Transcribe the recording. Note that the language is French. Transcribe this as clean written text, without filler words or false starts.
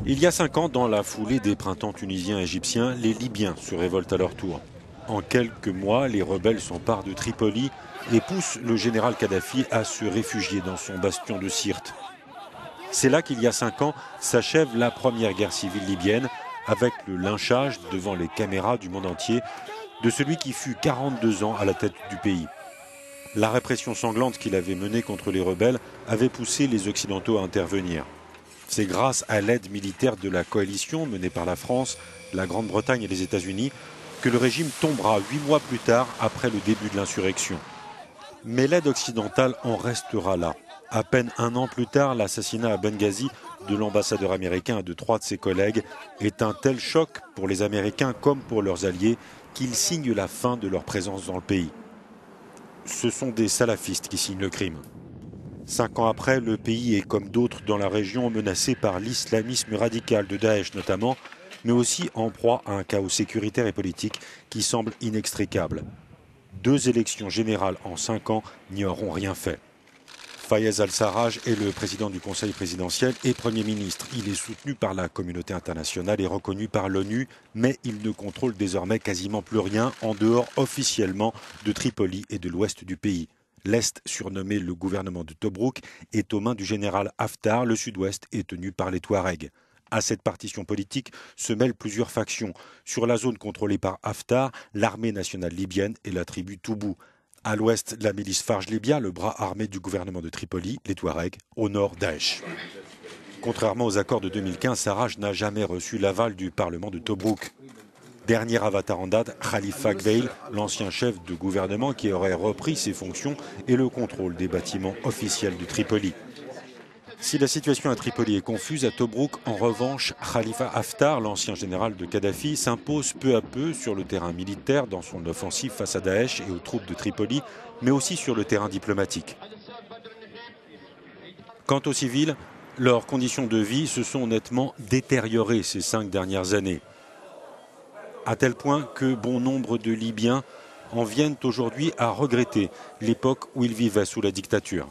Il y a 5 ans, dans la foulée des printemps tunisiens et égyptiens, les Libyens se révoltent à leur tour. En quelques mois, les rebelles s'emparent de Tripoli et poussent le général Kadhafi à se réfugier dans son bastion de Sirte. C'est là qu'il y a 5 ans s'achève la première guerre civile libyenne, avec le lynchage devant les caméras du monde entier de celui qui fut 42 ans à la tête du pays. La répression sanglante qu'il avait menée contre les rebelles avait poussé les Occidentaux à intervenir. C'est grâce à l'aide militaire de la coalition menée par la France, la Grande-Bretagne et les États-Unis que le régime tombera 8 mois plus tard après le début de l'insurrection. Mais l'aide occidentale en restera là. À peine un an plus tard, l'assassinat à Benghazi de l'ambassadeur américain et de 3 de ses collègues est un tel choc pour les Américains comme pour leurs alliés qu'ils signent la fin de leur présence dans le pays. Ce sont des salafistes qui signent le crime. 5 ans après, le pays est comme d'autres dans la région menacé par l'islamisme radical de Daesh notamment, mais aussi en proie à un chaos sécuritaire et politique qui semble inextricable. 2 élections générales en 5 ans n'y auront rien fait. Fayez al-Sarraj est le président du Conseil présidentiel et Premier ministre. Il est soutenu par la communauté internationale et reconnu par l'ONU, mais il ne contrôle désormais quasiment plus rien en dehors officiellement de Tripoli et de l'ouest du pays. L'Est, surnommé le gouvernement de Tobrouk, est aux mains du général Haftar. Le sud-ouest est tenu par les Touaregs. À cette partition politique se mêlent plusieurs factions. Sur la zone contrôlée par Haftar, l'armée nationale libyenne et la tribu Toubou. À l'ouest, la milice Farj Libya, le bras armé du gouvernement de Tripoli, les Touaregs. Au nord, Daesh. Contrairement aux accords de 2015, Sarraj n'a jamais reçu l'aval du Parlement de Tobrouk. Dernier avatar en date, Khalifa Ghebreil, l'ancien chef de gouvernement qui aurait repris ses fonctions et le contrôle des bâtiments officiels de Tripoli. Si la situation à Tripoli est confuse, à Tobrouk, en revanche, Khalifa Haftar, l'ancien général de Kadhafi, s'impose peu à peu sur le terrain militaire dans son offensive face à Daesh et aux troupes de Tripoli, mais aussi sur le terrain diplomatique. Quant aux civils, leurs conditions de vie se sont nettement détériorées ces 5 dernières années. À tel point que bon nombre de Libyens en viennent aujourd'hui à regretter l'époque où ils vivaient sous la dictature.